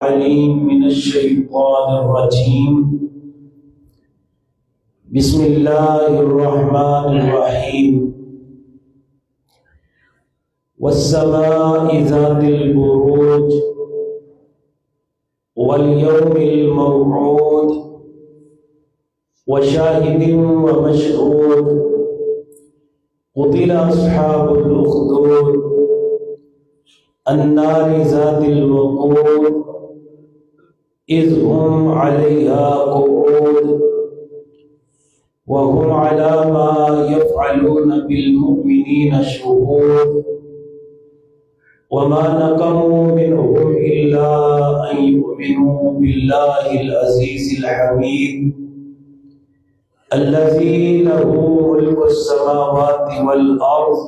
عليم من الشيطان الرجيم. بسم الله الرحمن الرحيم. والسماء ذات البروج واليوم الموعود وشاهد ومشهود. قتل أصحاب الأخدود النار ذات الوقود إذ هم عليها قعود وهم على ما يفعلون بالمؤمنين شهود. وما نقموا منهم إلا أن يؤمنوا بالله العزيز الحميد الذي له ملك السماوات والأرض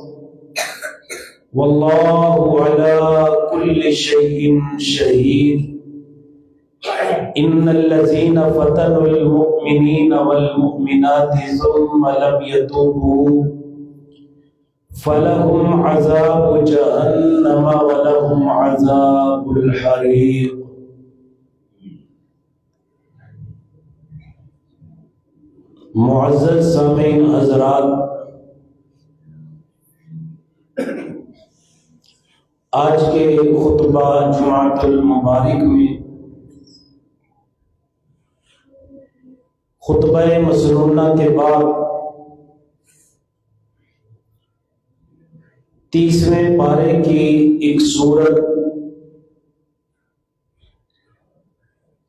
والله على كل شيء شهيد. إن الذين فتنوا المؤمنين والمؤمنات ثم لم يتوبوا فلهم عذاب جهنم ولهم عذاب الحريق. معزز سامعین حضرات، آج کے خطبہ جمعۃ المبارک میں خطبہ مسنونہ کے بعد 30ویں پارے کی ایک سورت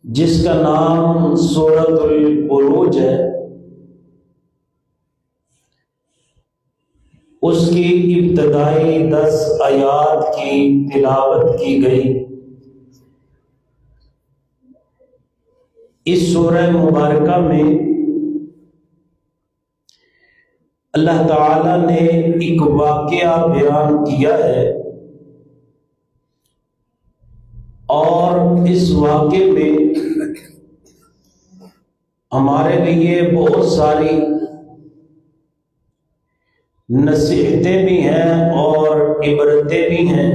جس کا نام سورۃ البروج ہے، اس کی ابتدائی 10 آیات کی تلاوت کی گئی۔ اس سورہ مبارکہ میں اللہ تعالی نے ایک واقعہ بیان کیا ہے، اور اس واقعے میں ہمارے لیے بہت ساری نصیحتیں بھی ہیں اور عبرتیں بھی ہیں۔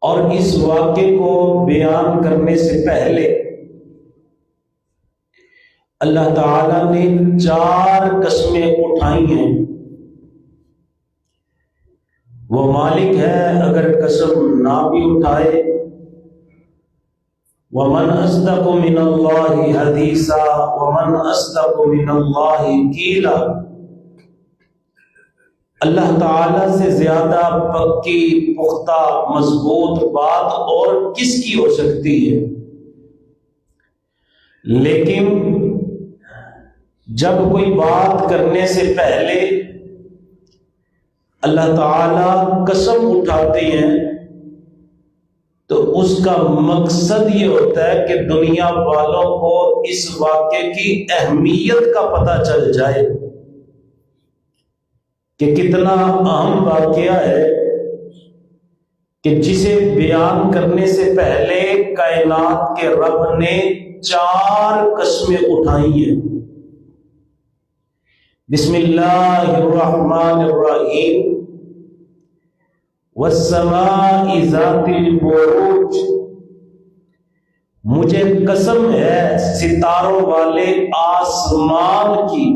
اور اس واقعے کو بیان کرنے سے پہلے اللہ تعالیٰ نے 4 قسمیں اٹھائی ہیں۔ وہ مالک ہے، اگر قسم نہ بھی اٹھائے۔ وَمَنْ أَصْدَقُ مِنَ اللَّهِ حَدِيثًا وَمَنْ أَصْدَقُ مِنَ اللَّهِ قِيلًا۔ اللہ تعالیٰ سے زیادہ پکی، پختہ، مضبوط بات اور کس کی ہو سکتی ہے؟ لیکن جب کوئی بات کرنے سے پہلے اللہ تعالیٰ قسم اٹھاتے ہیں تو اس کا مقصد یہ ہوتا ہے کہ دنیا والوں کو اس واقعے کی اہمیت کا پتہ چل جائے کہ کتنا اہم واقعہ ہے، کہ جسے بیان کرنے سے پہلے کائنات کے رب نے 4 قسمیں اٹھائی ہیں۔ بسم اللہ الرحمن الرحیم۔ والسماء ذات البروج، مجھے قسم ہے ستاروں والے آسمان کی۔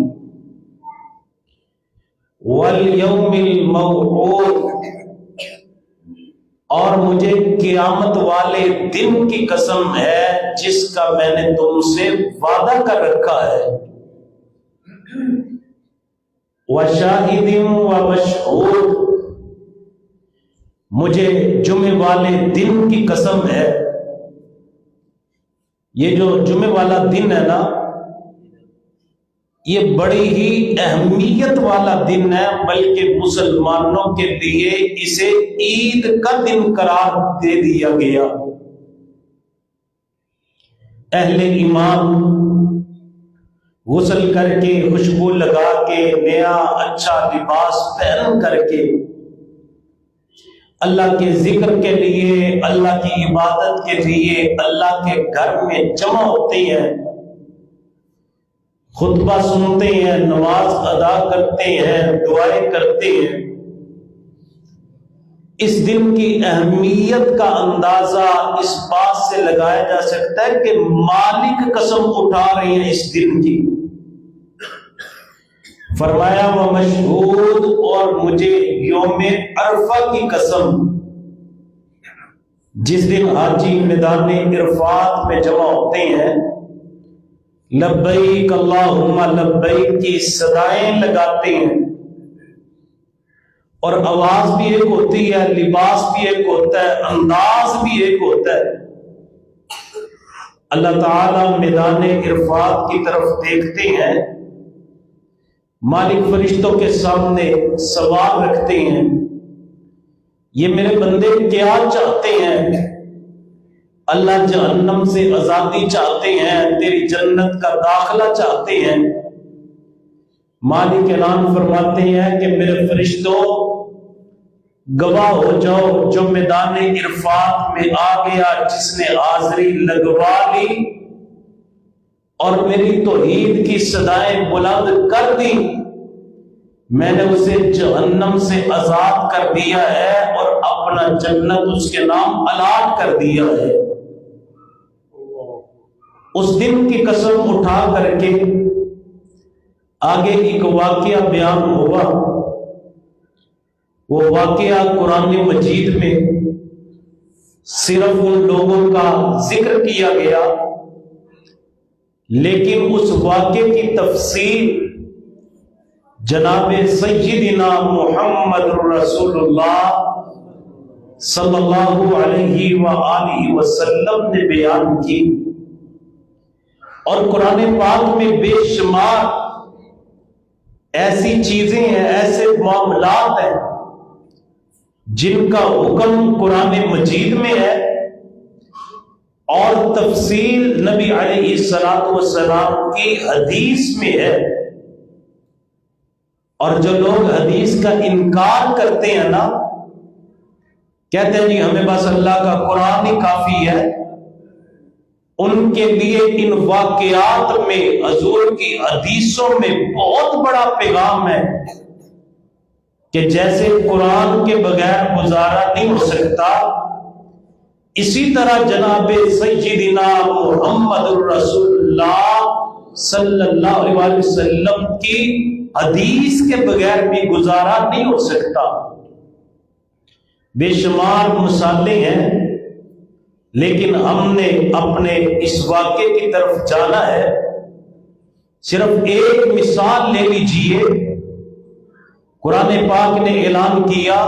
والیوم الموعود، اور مجھے قیامت والے دن کی قسم ہے جس کا میں نے تم سے وعدہ کر رکھا ہے۔ وشاہد ومشہود، مجھے جمعے والے دن کی قسم ہے۔ یہ جو جمعے والا دن ہے نا، یہ بڑی ہی اہمیت والا دن ہے، بلکہ مسلمانوں کے لیے اسے عید کا دن قرار دے دیا گیا۔ اہل ایمان غسل کر کے، خوشبو لگا کے، نیا اچھا لباس پہن کر کے اللہ کے ذکر کے لیے، اللہ کی عبادت کے لیے اللہ کے گھر میں جمع ہوتے ہیں، خطبہ سنتے ہیں، نماز ادا کرتے ہیں، دعائیں کرتے ہیں۔ اس دن کی اہمیت کا اندازہ اس بات سے لگایا جا سکتا ہے کہ مالک قسم اٹھا رہے ہیں اس دن کی. فرمایا وہ مشہود، اور مجھے یوم عرفہ کی قسم، جس دن حاجی میدان عرفات میں جمع ہوتے ہیں، لبیک اللہم لبیک کی صدائیں لگاتے ہیں، اور آواز بھی ایک ہوتی ہے، لباس بھی ایک ہوتا ہے، انداز بھی ایک ہوتا ہے. اللہ تعالی میدان عرفات کی طرف دیکھتے ہیں، مالک فرشتوں کے سامنے سوال رکھتے ہیں، یہ میرے بندے کیا چاہتے ہیں؟ اللہ جہنم سے آزادی چاہتے ہیں، تیری جنت کا داخلہ چاہتے ہیں. مالک اعلان فرماتے ہیں کہ میرے فرشتوں گواہ ہو جاؤ، جو میدان عرفات میں آ گیا، جس نے حاضری لگوا لی اور میری توحید کی صدائیں بلند کر دی، میں نے اسے جہنم سے آزاد کر دیا ہے اور اپنا جنت اس کے نام الاٹ کر دیا ہے. اس دن کی قسم اٹھا کر کے آگے ایک واقعہ بیان ہوا. وہ واقعہ قرآن مجید میں صرف ان لوگوں کا ذکر کیا گیا، لیکن اس واقعے کی تفصیل جناب سیدنا محمد رسول اللہ صلی اللہ علیہ وآلہ وسلم نے بیان کی. اور قرآن پاک میں بے شمار ایسی چیزیں ہیں، ایسے معاملات ہیں جن کا حکم قرآن مجید میں ہے اور تفصیل نبی علیہ الصلوۃ والسلام کی حدیث میں ہے. اور جو لوگ حدیث کا انکار کرتے ہیں نا، کہتے ہیں جی ہمیں بس اللہ کا قرآن ہی کافی ہے، ان کے لیے ان واقعات میں، حضور کی حدیثوں میں بہت بڑا پیغام ہے کہ جیسے قرآن کے بغیر گزارا نہیں ہو سکتا، اسی طرح جناب سیدنا محمد رسول اللہ صلی اللہ علیہ وسلم کی حدیث کے بغیر بھی گزارا نہیں ہو سکتا. بے شمار مثالیں ہیں، لیکن ہم نے اپنے اس واقعے کی طرف جانا ہے. صرف ایک مثال لے لیجئے. قرآن پاک نے اعلان کیا،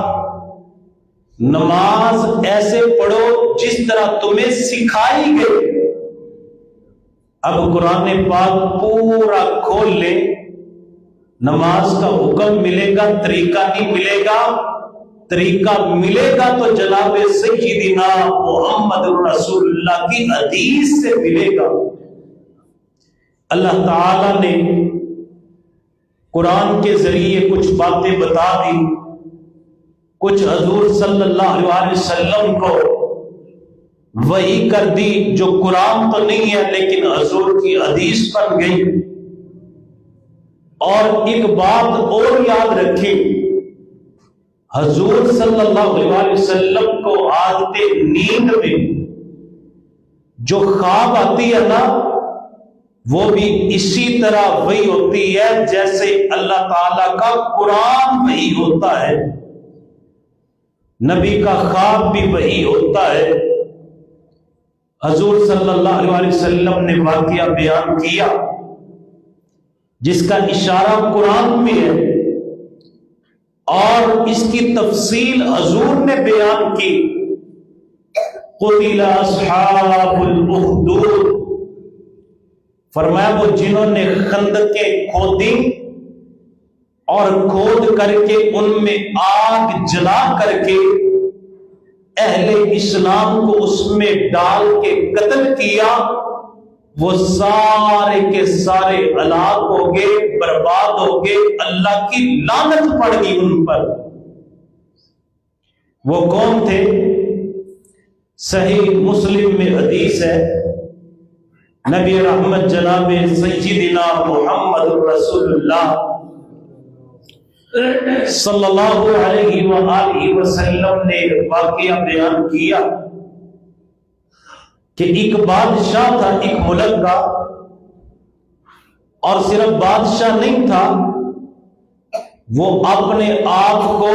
نماز ایسے پڑھو جس طرح تمہیں سکھائی گئی. اب قرآن پاک پورا کھول لے، نماز کا حکم ملے گا، طریقہ نہیں ملے گا. طریقہ ملے گا تو جناب سیدنا محمد رسول اللہ کی حدیث سے ملے گا. اللہ تعالی نے قرآن کے ذریعے کچھ باتیں بتا دی، کچھ حضور صلی اللہ علیہ وسلم کو وحی کر دی جو قرآن تو نہیں ہے لیکن حضور کی حدیث بن گئی. اور ایک بات اور یاد رکھیں، حضور صلی اللہ علیہ وسلم کو عادت نیند میں جو خواب آتی ہے نا، وہ بھی اسی طرح وحی ہوتی ہے جیسے اللہ تعالی کا قرآن وحی ہوتا ہے. نبی کا خواب بھی وحی ہوتا ہے. حضور صلی اللہ علیہ وسلم نے واقعہ بیان کیا جس کا اشارہ قرآن میں ہے، اور اس کی تفصیل حضور نے بیان کی. قتل اصحاب الاخدود، فرمایا وہ جنہوں نے خندقیں کھودی اور کھود کر کے ان میں آگ جلا کر کے اہل اسلام کو اس میں ڈال کے قتل کیا، وہ سارے کے سارے ہلاک ہو گئے، برباد ہو گئے، اللہ کی لعنت پڑ گئی ان پر. وہ کون تھے؟ صحیح مسلم میں حدیث ہے، نبی رحمت جناب سیدنا محمد رسول اللہ صلی اللہ علیہ وآلہ وسلم نے واقعہ بیان کیا کہ ایک بادشاہ تھا ایک ملک کا، اور صرف بادشاہ نہیں تھا، وہ اپنے آپ کو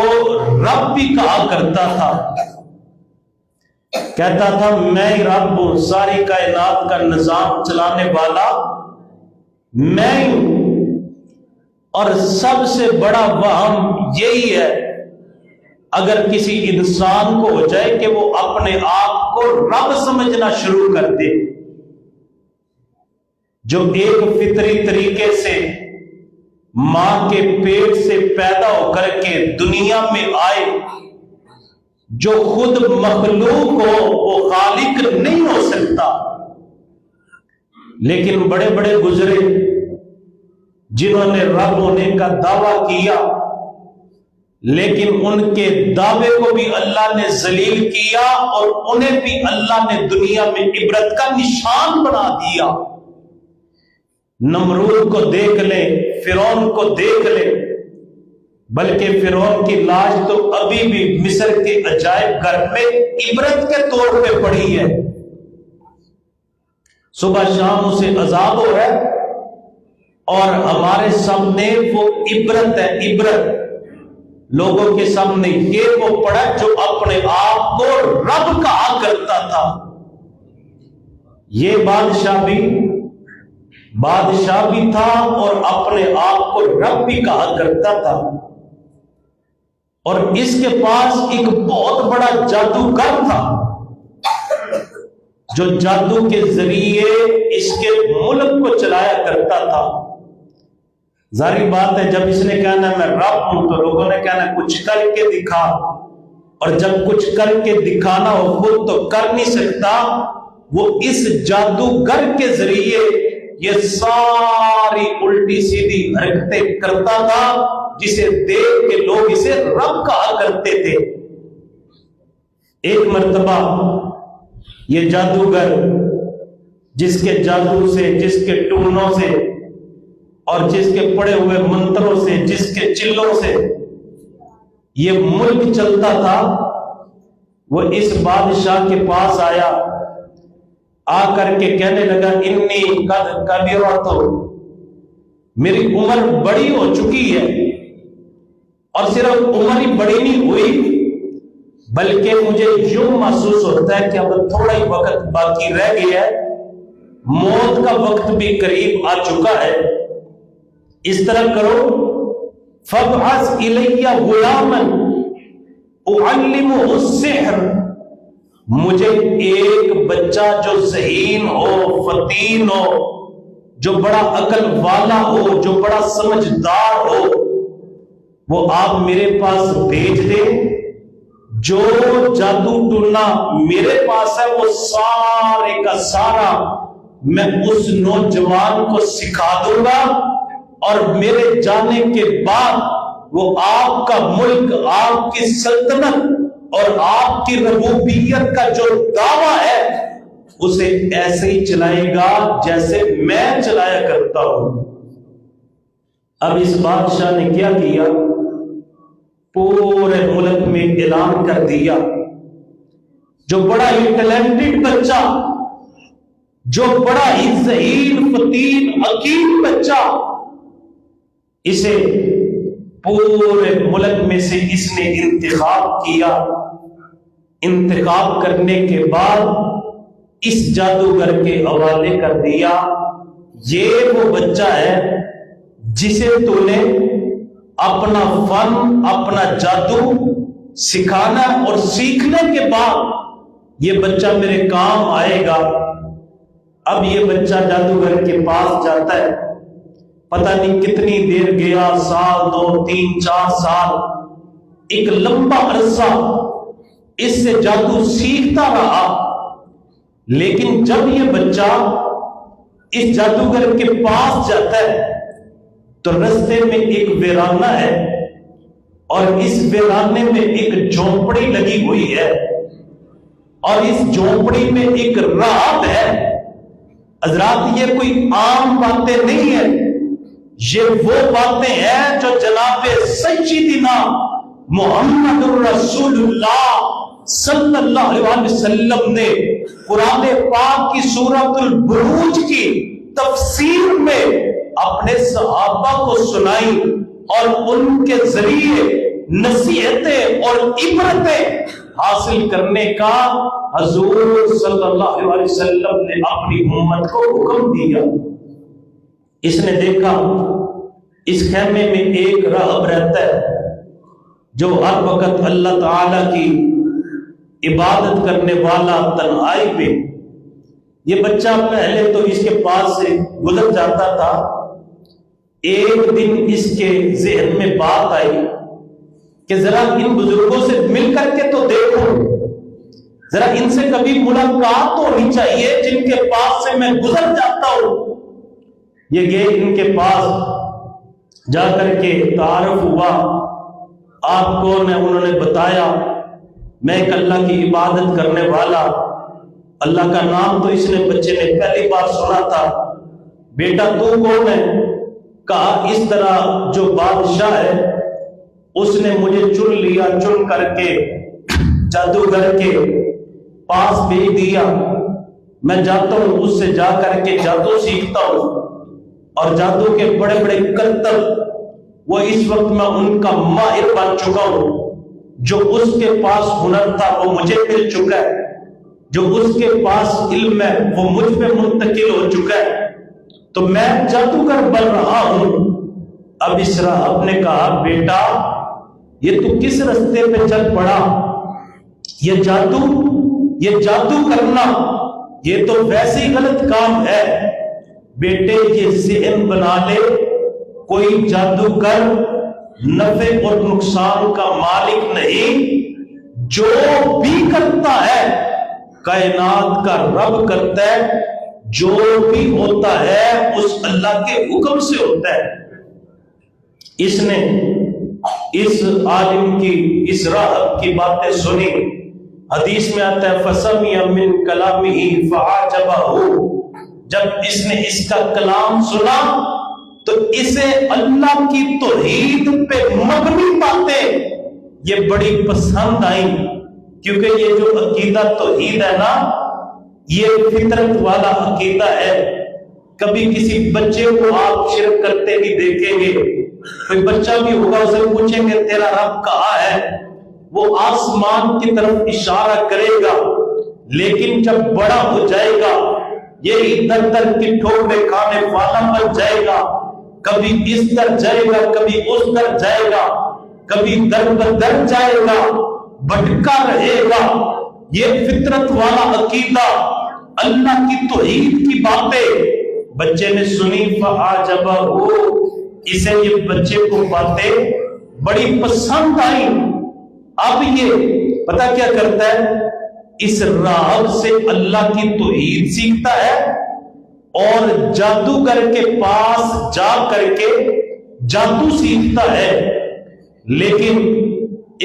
رب بھی کہا کرتا تھا۔ کہتا تھا میں رب ہوں، ساری کائنات کا نظام چلانے والا میں ہوں۔ اور سب سے بڑا وہم یہی ہے اگر کسی انسان کو ہو جائے کہ وہ اپنے آپ کو رب سمجھنا شروع کر دے، جو ایک فطری طریقے سے ماں کے پیٹ سے پیدا ہو کر کے دنیا میں آئے، جو خود مخلوق ہو وہ خالق نہیں ہو سکتا، لیکن بڑے بڑے گزرے جنہوں نے رب ہونے کا دعویٰ کیا، لیکن ان کے دعوے کو بھی اللہ نے ذلیل کیا اور انہیں بھی اللہ نے دنیا میں عبرت کا نشان بنا دیا۔ نمرود کو دیکھ لیں، فرعون کو دیکھ لیں، بلکہ فرعون کی لاش تو ابھی بھی مصر کے عجائب گھر میں عبرت کے طور پہ پڑی ہے۔ صبح شام اسے عذاب ہو رہا ہے اور ہمارے سامنے وہ عبرت ہے، عبرت لوگوں کے سامنے یہ وہ پڑا جو اپنے آپ کو رب کہا کرتا تھا۔ یہ بادشاہ بھی تھا اور اپنے آپ کو رب بھی کہا کرتا تھا، اور اس کے پاس ایک بہت بڑا جادوگر تھا جو جادو کے ذریعے اس کے ملک کو چلایا کرتا تھا۔ ظاہری بات ہے جب اس نے کہنا میں رب ہوں تو لوگوں نے کہنا کچھ کر کے دکھا، اور جب کچھ کر کے دکھانا ہو خود تو کر نہیں سکتا، وہ اس جادوگر کے ذریعے یہ ساری الٹی سیدھی حرکتیں کرتا تھا جسے دیکھ کے لوگ اسے رب کہا کرتے تھے۔ ایک مرتبہ یہ جادوگر جس کے جادو سے، جس کے ٹونوں سے اور جس کے پڑے ہوئے منتروں سے، جس کے چلوں سے یہ ملک چلتا تھا، وہ اس بادشاہ کے پاس آیا، آ کر کے کہنے لگا انی قد کبرت، میری عمر بڑی ہو چکی ہے، اور صرف عمر ہی بڑی نہیں ہوئی بلکہ مجھے یوں محسوس ہوتا ہے کہ اب تھوڑا ہی وقت باقی رہ گیا ہے، موت کا وقت بھی قریب آ چکا ہے۔ اس طرح کرو فَابْعَثْ إِلَيَّ غُلَامًا أُعَلِّمُهُ السِّحْرَ، مجھے ایک بچہ جو ذہین ہو، فطین ہو، جو بڑا عقل والا ہو، جو بڑا سمجھدار ہو، وہ آپ میرے پاس بھیج دیں، جو جادو ٹونا میرے پاس ہے وہ سارے کا سارا میں اس نوجوان کو سکھا دوں گا، اور میرے جانے کے بعد وہ آپ کا ملک، آپ کی سلطنت اور آپ کی ربوبیت کا جو دعویٰ ہے اسے ایسے ہی چلائے گا جیسے میں چلایا کرتا ہوں۔ اب اس بادشاہ نے کیا کیا؟ پورے ملک میں اعلان کر دیا جو بڑا ہی ٹیلنٹڈ بچہ، جو بڑا ہی ذہین فطین حکیم بچہ، اسے پورے ملک میں سے اس نے انتخاب کیا۔ انتخاب کرنے کے بعد اس جادوگر کے حوالے کر دیا، یہ وہ بچہ ہے جسے تو نے اپنا فن، اپنا جادو سکھانا، اور سیکھنے کے بعد یہ بچہ میرے کام آئے گا۔ اب یہ بچہ جادوگر کے پاس جاتا ہے، پتہ نہیں کتنی دیر گیا، سال، 2، 3، 4 سال، ایک لمبا عرصہ اس سے جادو سیکھتا رہا، لیکن جب یہ بچہ اس جادوگر کے پاس جاتا ہے تو رستے میں ایک ویرانہ ہے، اور اس ویرانے میں ایک جھونپڑی لگی ہوئی ہے، اور اس جھونپڑی میں ایک راہب ہے۔ حضرات یہ کوئی عام باتیں نہیں ہے، یہ وہ باتیں ہیں جو جناب سیدنا محمد الرسول اللہ صلی اللہ علیہ وسلم نے قرآن پاک کی سورۃ البروج کی تفسیر میں اپنے صحابہ کو سنائی اور ان کے ذریعے نصیحتیں اور عبرتیں حاصل کرنے کا حضور صلی اللہ علیہ وسلم نے اپنی امت کو حکم دیا۔ اس نے دیکھا اس خیمے میں ایک راہب رہتا ہے جو ہر وقت اللہ تعالی کی عبادت کرنے والا، تنہائی پہ۔ یہ بچہ پہلے تو اس کے پاس سے گزر جاتا تھا، ایک دن اس کے ذہن میں بات آئی کہ ذرا ان بزرگوں سے مل کر کے تو دیکھو، ذرا ان سے کبھی ملاقات ہونی چاہیے جن کے پاس سے میں گزر جاتا ہوں۔ یہ گئے ان کے پاس، جا کر کے تعارف ہوا، آپ کون ہیں؟ انہوں نے بتایا میں ایک اللہ کی عبادت کرنے والا۔ اللہ کا نام تو اس نے بچے نے پہلی بار سنا تھا۔ بیٹا تو کون ہے؟ کہا اس طرح جو بادشاہ ہے اس نے مجھے چن لیا، چن کر کے جادوگر کے پاس بھیج دیا، میں جاتا ہوں اس سے جا کر کے جادو سیکھتا ہوں، اور جادو کے بڑے بڑے کرتب وہ اس وقت میں ان کا ماہر بن چکا ہوں۔ جو اس کے پاس ہنر تھا وہ مجھے مل چکا ہے، جو اس کے پاس علم ہے وہ مجھ پہ منتقل ہو چکا ہے، تو میں جادوگر بن رہا ہوں۔ اب اس راہب نے کہا بیٹا یہ تو کس رستے پہ چل پڑا؟ یہ جادو کرنا یہ تو ویسے ہی غلط کام ہے۔ بیٹے یہ ذہن بنا لے، کوئی جادوگر نفع اور نقصان کا مالک نہیں، جو بھی کرتا ہے کائنات کا رب کرتا ہے، جو بھی ہوتا ہے اس اللہ کے حکم سے ہوتا ہے۔ اس نے اس عالم کی، اس راہب کی باتیں سنی۔ حدیث میں آتا ہے فَسَمِعَ مِنْ كَلَامِهِ فَعَجَبَهُ، جب اس نے اس کا کلام سنا تو اسے اللہ کی توحید پہ مبنی باتیں یہ بڑی پسند آئیں، کیونکہ یہ جو عقیدہ توحید ہے نا یہ فطرت والا عقیدہ ہے۔ کبھی کسی بچے کو آپ شرک کرتے بھی دیکھیں گے، کوئی بچہ بھی ہوگا اسے پوچھیں گے تیرا رب کہاں ہے، وہ آسمان کی طرف اشارہ کرے گا، لیکن جب بڑا ہو جائے گا یہی در در کی ٹھوکریں کھانے والا بن جائے گا، کبھی اس در جائے گا کبھی اس در جائے گا، کبھی در بدر جائے گا، بھٹکا رہے گا۔ یہ فطرت والا عقیدہ، اللہ کی توحید کی باتیں بچے نے سنی، فَعَجَبَهُ، اسے یہ بچے کو باتیں بڑی پسند آئی۔ اب یہ پتہ کیا کرتا ہے، اس راہب سے اللہ کی توحید سیکھتا ہے اور جادوگر کے پاس جا کر کے جادو سیکھتا ہے، لیکن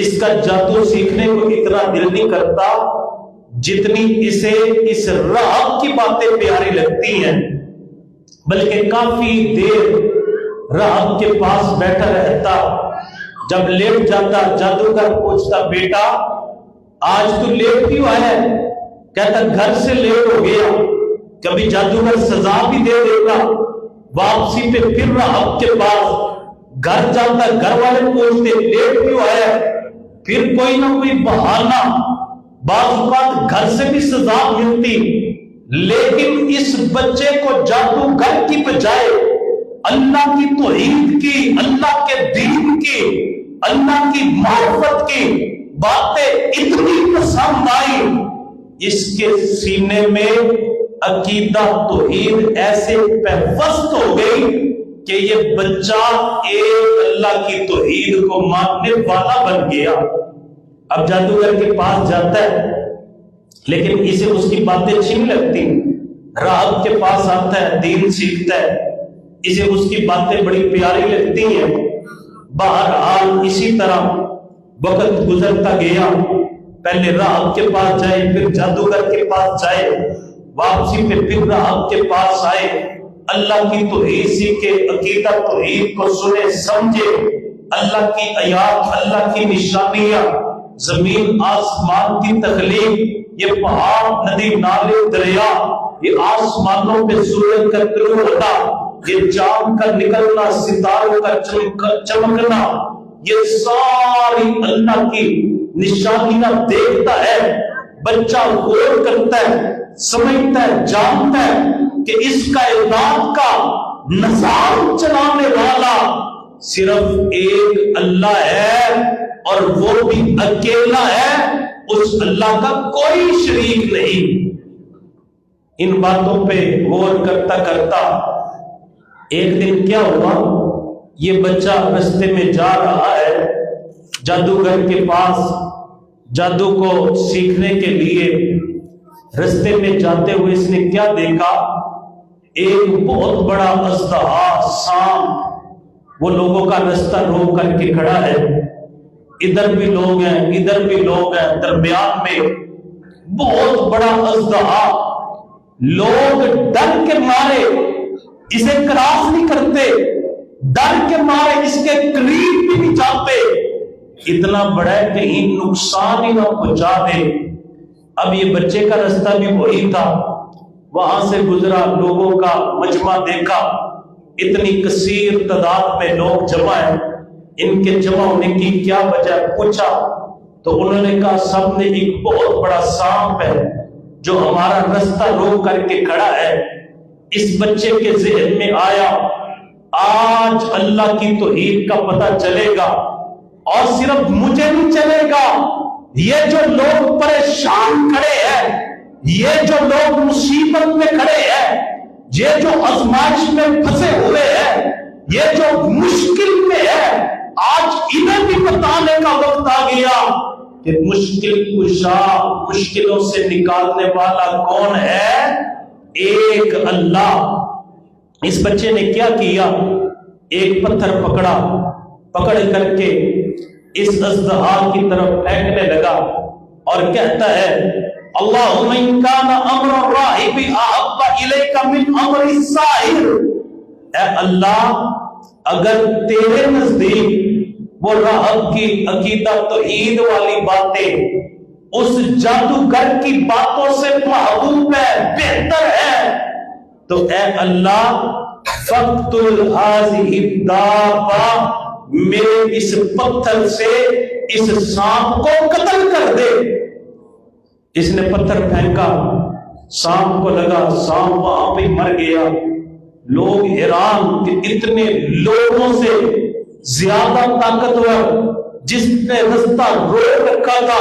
اس کا جادو سیکھنے کو اتنا دل نہیں کرتا جتنی اسے اس راہب کی باتیں پیاری لگتی ہیں، بلکہ کافی دیر راہب کے پاس بیٹھا رہتا۔ جب لیٹ جاتا جادوگر پوچھتا بیٹا آج تو لیٹ کیوں آیا؟ کہتا گھر سے لیٹ ہو گیا۔ کبھی جادوگر سزا بھی دے دیتا، واپسی پہ پھر راہب کے پاس گھر جاتا، گھر والے پوچھتے لیٹ کیوں آیا؟ پھر کوئی نہ کوئی بہانہ، بعض اوقات گھر سے بھی سزا ملتی، لیکن اس بچے کو جادوگر کی بجائے اللہ کی توحید کی، اللہ کے دین کی، اللہ کی معرفت کی باتیں اتنی پسند آئی، اس کے سینے میں عقیدہ توحید ایسے پیوست ہو گئی کہ یہ بچہ ایک اللہ کی توحید کو ماننے والا بن گیا۔ اب جادوگر کے پاس جاتا ہے لیکن اسے اس کی باتیں اچھی نہیں لگتی، راہب کے پاس آتا ہے، دین سیکھتا ہے، اسے اس کی باتیں بڑی پیاری لگتی ہیں۔ بہرحال اسی طرح وقت گزرتا گیا، پہلے راہب کے پاس جائے، پھر جادوگر کے پاس جائے، واپسی پہ پھر راہب کے پاس آئے۔ اللہ کی توحید سیکھے، عقیدہ توحید کو سنے سمجھے، اللہ کی آیات، اللہ کی نشانیاں، زمین آسمان کی تخلیق، یہ پہاڑ، ندی، نالے، دریا، یہ آسمانوں پہ سورج کا طلوع ہونا، یہ چاند کا نکلنا، ستاروں کا چمکنا، یہ ساری اللہ کی نشانیاں دیکھتا ہے۔ بچہ غور کرتا ہے، سمجھتا ہے، جانتا ہے کہ اس کائنات کا نظام چلانے والا صرف ایک اللہ ہے، اور وہ بھی اکیلا ہے، اس اللہ کا کوئی شریک نہیں۔ ان باتوں پہ غور کرتا کرتا ایک دن کیا ہوا، یہ بچہ رستے میں جا رہا ہے جادوگر کے پاس، جادو کو سیکھنے کے لیے۔ رستے میں جاتے ہوئے اس نے کیا دیکھا، ایک بہت بڑا اژدہا، سانپ، وہ لوگوں کا رستہ روک کر کے کھڑا ہے۔ ادھر بھی لوگ ہیں، ادھر بھی لوگ ہیں، درمیان میں بہت بڑا اژدہا۔ لوگ ڈر کے مارے اسے کراس نہیں کرتے، ڈر کے مارے اس کے قریب بھی نہیں جاتے، اتنا بڑا ہے کہیں نقصان ہی نہ پہنچا دے۔ اب یہ بچے کا رستہ بھی وہی تھا، وہاں سے گزرا، لوگوں کا مجمع دیکھا، اتنی کثیر تعداد میں لوگ جمع ہیں، ان کے جمع ہونے کی کیا وجہ، پوچھا تو انہوں نے کہا سب نے ایک بہت بڑا سانپ ہے جو ہمارا رستہ روک کر کے کھڑا ہے۔ اس بچے کے ذہن میں آیا آج اللہ کی توحید کا پتہ چلے گا، اور صرف مجھے نہیں چلے گا، یہ جو لوگ پریشان کھڑے ہیں، یہ جو لوگ مصیبت میں کھڑے ہیں، یہ جو آزمائش میں پھنسے ہوئے ہیں، یہ جو مشکل میں ہے، آج انہیں بھی بتانے کا وقت آ گیا کہ مشکل کشا، مشکلوں سے نکالنے والا کون ہے؟ ایک اللہ۔ اس بچے نے کیا کیا، ایک پتھر پکڑا، پکڑ کر کے اس اژدہا کی طرف پھینکنے لگا اور کہتا ہے اللہم ان کان امر الراہب احب الیک من امر الساحر، اے اللہ اگر تیرے نزدیک وہ راہب کی عقیدہ توحید والی باتیں اس جادوگر کی باتوں سے محبوب ہے، بہتر ہے، تو اے اللہ فقتل هذه الدابہ، میرے اس پتھر سے اس سانپ کو قتل کر دے۔ اس نے پتھر پھینکا، سانپ کو لگا، سانپ وہاں پہ مر گیا۔ لوگ حیران کہ اتنے لوگوں سے زیادہ طاقتور، جس نے رستہ روک رکھا تھا،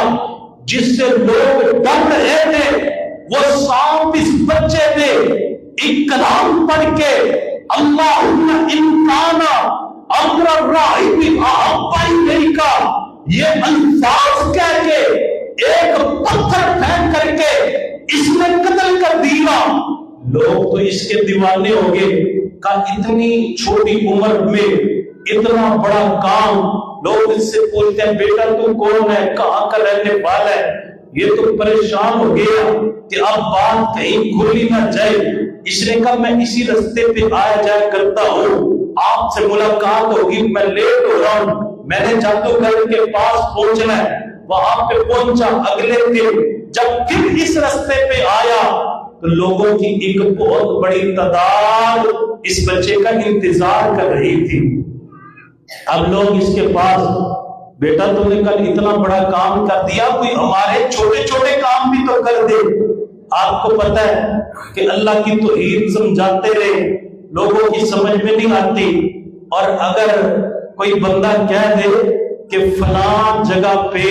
جس سے لوگ ڈر رہے تھے، وہ سانپ اس بچے نے ایک کلام پڑھ کے اللہم ان کان امر الراہب احب الیک، یہ الفاظ کہہ کے ایک پتھر پھینک کر کے اس نے قتل کر دیا۔ لوگ تو اس کے دیوانے ہو گئے کہ اتنی چھوٹی عمر میں اتنا بڑا کام۔ لوگ اس سے پوچھتے ہیں بیٹا تو کون ہے، کہاں کا رہنے والا ہے؟ یہ تو پریشان ہو گیا کہ اب بات کہیں کھلی نہ جائے۔ اس نے کہا میں اسی رستے پہ آیا جایا کرتا ہوں، آپ سے ملاقات ہوگی، میں لیٹ ہو رہا ہوں، میں نے جادوگر کے پاس پہنچنا ہے۔ وہاں پہ پہنچا، اگلے دن جب پھر اس رستے پہ آیا تو لوگوں کی ایک بہت بڑی تعداد اس بچے کا انتظار کر رہی تھی۔ اب لوگ اس کے پاس، بیٹا تم نے کل اتنا بڑا کام کر دیا، کوئی ہمارے چھوٹے چھوٹے کام بھی تو کر دے۔ آپ کو پتہ ہے کہ اللہ کی توحید سمجھاتے رہے، لوگوں کی سمجھ میں نہیں آتی، اور اگر کوئی بندہ کہہ دے کہ فلاں جگہ پہ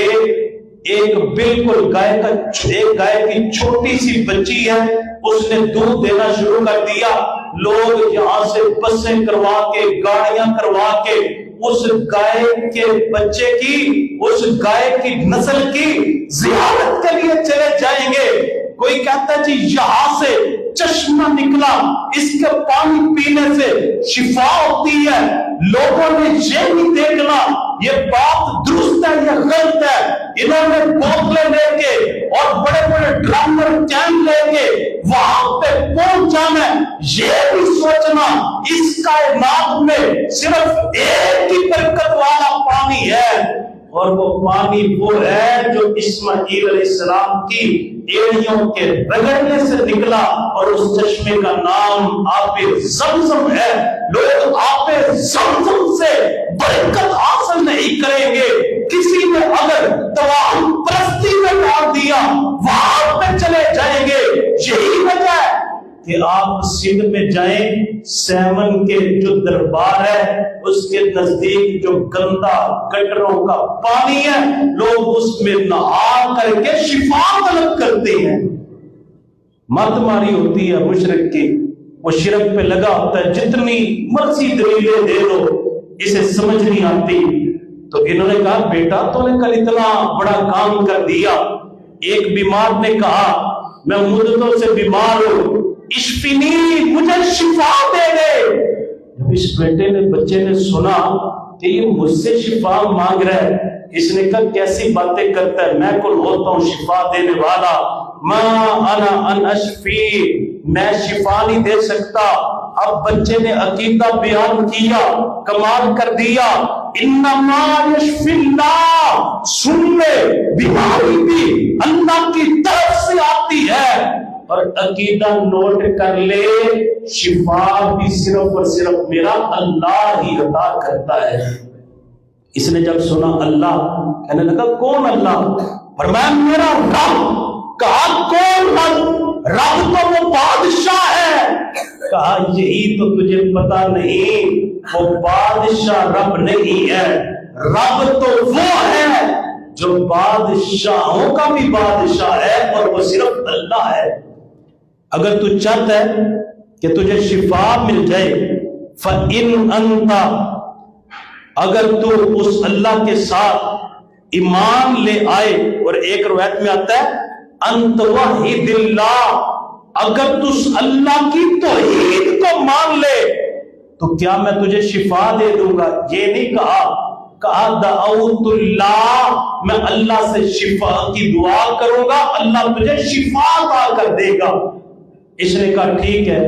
ایک بالکل گائے کی چھوٹی سی بچی ہے، اس نے دودھ دینا شروع کر دیا، لوگ یہاں سے بسیں کروا کے، گاڑیاں کروا کے اس گائے کے بچے کی، اس گائے کی نسل کی زیارت کے لیے چلے جائیں گے۔ کوئی کہتا ہے جی یہاں سے چشمہ نکلا، اس کے پانی پینے سے شفا ہوتی ہے۔ لوگوں نے یہ نہیں دیکھنا یہ بات درست ہے یا غلط ہے، انہوں نے بوتلیں لے کے اور بڑے بڑے ڈرامر کین لے کے وہاں پہ پہنچ جانا ہے، یہ بھی سوچنا اس کائنات میں صرف ایک ہی برکت والا پانی ہے، اور وہ پانی وہ ہے جو اسماعیل علیہ السلام کی ایڑیوں کے رگڑنے سے نکلا، اور اس چشمے کا نام آب زمزم ہے۔ لوگ آب زمزم سے برکت حاصل نہیں کریں گے، کسی نے اگر توہم پرستی میں ڈال دیا وہاں پہ چلے جائیں گے۔ یہی وجہ ہے کہ آپ سندھ میں جائیں، سیمن کے جو دربار ہے اس کے نزدیک جو گندا گٹروں کا پانی ہے، لوگ اس میں نہا کر کے شفا طلب کرتے ہیں۔ مت ماری ہوتی ہے مشرک کی، وہ شرک پہ لگا ہوتا ہے، جتنی مرضی دلیلیں دے دو اسے سمجھ نہیں آتی۔ تو انہوں نے کہا بیٹا تو نے کل اتنا بڑا کام کر دیا۔ ایک بیمار نے کہا میں مدتوں سے بیمار ہوں، اشفینی مجھے شفا دے دے۔ جب اس بچے نے سنا کہ یہ مجھ سے شفا مانگ رہا ہے، اس نے کہا کیسی باتیں کرتا ہے، میں کل ہوتا ہوں شفا دینے والا، ما انا ان اشفی، میں شفا نہیں دے سکتا۔ اب بچے نے عقیدہ بیان کیا، کمال کر دیا، انما یشفی اللہ، سن لے بیماری بھی اللہ کی طرف سے آتی ہے، اور عقیدہ نوٹ کر لے شفا بھی صرف اور صرف میرا اللہ ہی عطا کرتا ہے۔ اس نے جب سنا اللہ، کہنے لگا کون اللہ؟ فرمایا میرا رب۔ کہا کون رب؟ رب تو وہ بادشاہ ہے۔ کہا یہی تو تجھے پتا نہیں، وہ بادشاہ رب نہیں ہے، رب تو وہ ہے جو بادشاہوں کا بھی بادشاہ ہے، اور وہ صرف اللہ ہے۔ اگر تو چاہتا ہے کہ تجھے شفا مل جائے، فَإِنْ أَنْتَ، اگر تو اس اللہ کے ساتھ ایمان لے آئے، اور ایک روایت میں آتا ہے انت وحید اللہ، اگر تو اس اللہ کی توحید کو مان لے تو کیا میں تجھے شفا دے دوں گا؟ یہ نہیں کہا دعوت اللہ، میں اللہ سے شفا کی دعا کروں گا، اللہ تجھے شفا عطا کر دے گا۔ اس نے کہا ٹھیک ہے،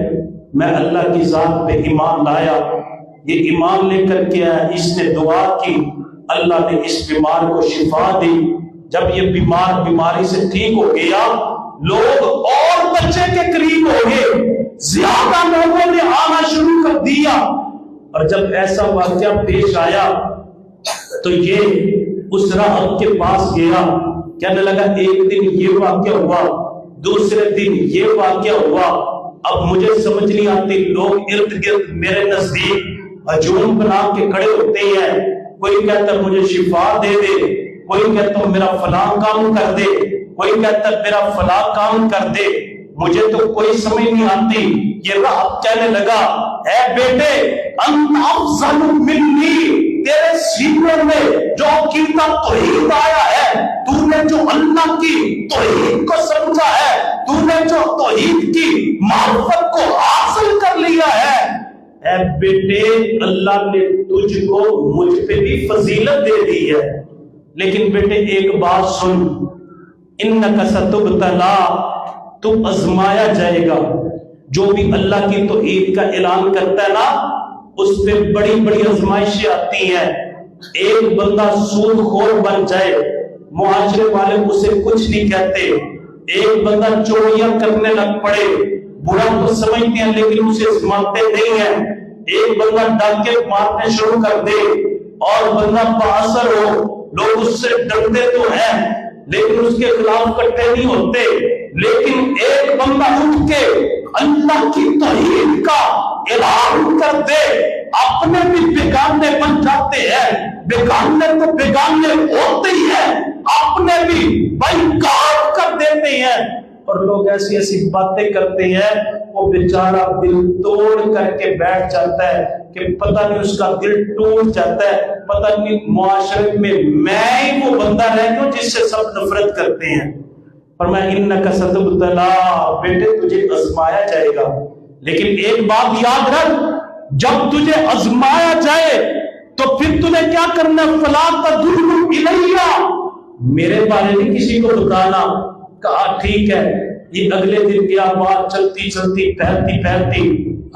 میں اللہ کی ذات پہ ایمان لایا، یہ ایمان لے کر کے آیا، اس نے دعا کی، اللہ نے اس بیمار کو شفا دی۔ جب یہ بیمار بیماری سے ٹھیک ہو گیا، لوگ اور بچے کے قریب ہو گئے، زیادہ لوگوں نے آنا شروع کر دیا، اور جب ایسا واقعہ پیش آیا تو یہ اس راہب کے پاس گیا، کہنے لگا ایک دن یہ واقعہ ہوا، دوسرے دن یہ واقعہ ہوا، اب مجھے سمجھ نہیں آتی، لوگ ارد گرد میرے نزدیک ہجوم بنا کے کھڑے ہوتے ہیں، کوئی کہتا ہے مجھے شفا دے دے، کوئی کہتا ہے میرا فلاں کام کر دے، کوئی کہتا ہے میرا فلاں کام کر دے، مجھے تو کوئی سمجھ نہیں آتی۔ یہ راہب کہنے لگا اے بیٹے انت افضل منی، تیرے سینے میں جو عقیدہ توحید آیا ہے، تو نے جو اللہ کی توحید کو سمجھا ہے، تو نے جو توحید کی معرفت کو حاصل کر لیا ہے، اے بیٹے اللہ نے تجھ کو مجھ پہ بھی فضیلت دے دی ہے، لیکن بیٹے ایک بات سن، انک ستبتلا، تو آزمایا جائے گا۔ جو بھی اللہ کی توحید کا اعلان کرتا ہے نا، اس پہ بڑی بڑی آزمائشیں آتی ہیں۔ ایک بندہ سود خور بن جائے، معاشرے والے اسے کچھ نہیں کہتے، ایک بندہ چوریاں کرنے لگ پڑے، برا تو سمجھتے ہیں لیکن اسے مانتے نہیں ہیں، ایک بندہ ڈاکے مارنے شروع کر دے اور بندہ بااثر ہو، لوگ اس سے ڈرتے تو ہیں لیکن اس کے خلاف کٹے نہیں ہوتے، لیکن ایک بندہ اٹھ کے اللہ کی توحید کا اعلان کر دے، اپنے بھی بیگانے بن جاتے ہیں، بیگانے تو بیگانے ہوتے ہی ہیں، اپنے بھی بائیکاٹ کر دیتے ہیں، اور لوگ ایسی ایسی باتیں کرتے ہیں، وہ بیچارہ دل توڑ کر کے بیٹھ جاتا ہے کہ پتہ نہیں اس کا دل ٹوٹ جاتا ہے، پتہ نہیں معاشرے میں ہی وہ بندہ رہ گیا جس سے سب نفرت کرتے ہیں۔ فرمایا انک ستبتلا، بیٹے تجھے آزمایا جائے گا، لیکن ایک بات یاد رکھ، جب تجھے آزمایا جائے تو پھر تمہیں کیا کرنا؟ فلا تدعو الیہ، میرے بارے میں کسی کو بتانا۔ کہا ٹھیک ہے۔ یہ اگلے دن کیا بات چلتی چلتی پھیلتی،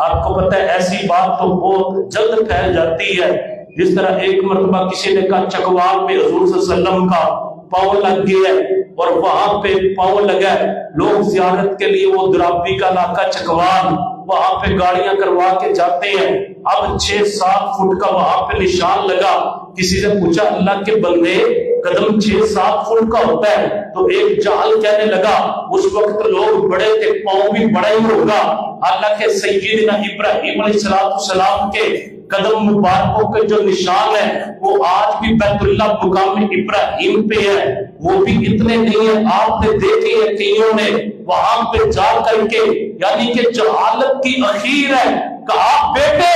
آپ کو پتہ ہے ایسی بات تو بہت جلد پھیل جاتی ہے۔ جس طرح ایک مرتبہ کسی نے کہا چکوال میں حضور صلی اللہ علیہ وسلم کا پاؤں لگ گیا ہے، اور وہاں پہ پاؤں لگا ہے، لوگ زیارت کے لیے وہ درابی کا علاقہ چکوال، وہاں پہ گاڑیاں کروا کے جاتے ہیں۔ اب 6-7 فٹ کا وہاں پہ نشان لگا۔ کسی سے پوچھا اللہ کے بندے قدم 6-7 فٹ کا ہوتا ہے؟ تو ایک جاہل کہنے لگا اس وقت لوگ بڑے تھے، پاؤں بھی بڑا ہی ہوگا۔ حالانکہ سیدنا ابراہیم علیہ السلام کے قدم مبارکوں کے جو نشان ہے وہ آج بھی بیت اللہ مقام ابراہیم پہ ہے، وہ بھی اتنے نہیں ہیں۔ آپ نے دیکھے ہیں کئیوں نے وہاں پہ جا کر کے، یعنی کہ جہالت کی اخیر ہے۔ کہا بیٹے،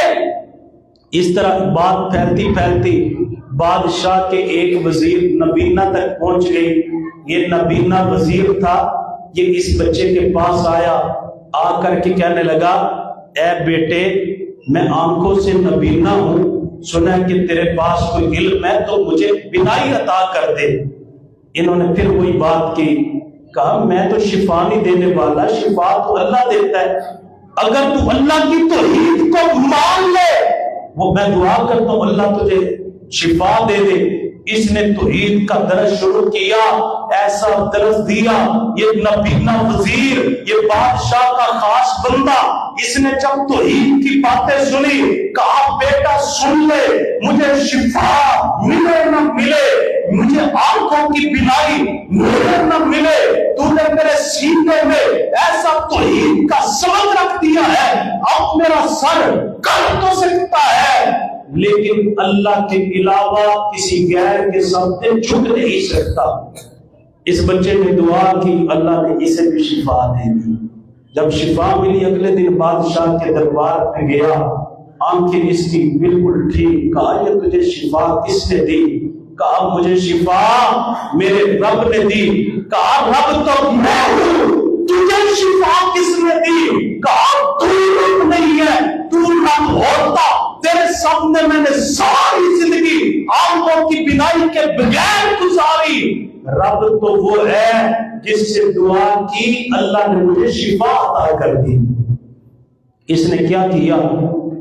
اس طرح بات پھیلتی بادشاہ کے ایک وزیر نبینا تک پہنچ گئی۔ یہ نبینا وزیر تھا، یہ اس بچے کے پاس آیا، آ کر کے کہنے لگا اے بیٹے میں آنکھوں سے نبینا ہوں، سنا کہ تیرے پاس کوئی علم ہے تو مجھے بینائی عطا کر دے۔ انہوں نے پھر وہی بات کی، کہا میں تو شفا نہیں دینے والا، شفا تو اللہ دیتا ہے، اگر تو اللہ کی توحید کو مان لے، وہ میں دعا کرتا ہوں اللہ تجھے شفا دے دے۔ اس نے توحید کا درس شروع کیا، ایسا درس دیا، یہ نبینا وزیر، یہ بادشاہ کا خاص بندہ، اس نے جب توحید کی باتیں سنی، کہا بیٹا سن لے، مجھے شفا ملے نہ ملے، مجھے آنکھوں کی بینائی ملے نہ ملے، تو نے میرے سینے میں ایسا توحید کا سبق رکھ دیا ہے، اب میرا سر کٹ تو سکتا ہے لیکن اللہ کے علاوہ کسی غیر کے سامنے جھک نہیں سکتا۔ اس بچے نے دعا کی، اللہ نے اسے بھی شفا دے دی۔ جب شفا ملی اگلے دن بادشاہ کے دربار پہ گیا، آنکھیں اس کی بالکل ٹھیک، کہا یہ تجھے شفا کس نے دی؟ کہا مجھے شفا میرے رب نے دی۔ کہا رب تو میں ہوں، تجھے شفا کس نے دی؟ کہا تو رب نہیں ہے، تو رب ہوتا تیرے سامنے میں نے ساری زندگی آنکھوں کی بینائی کے بغیر گزاری۔ رب تو وہ ہے جس سے دعا کی اللہ نے مجھے شفا عطا کر دی۔ اس نے کیا کیا؟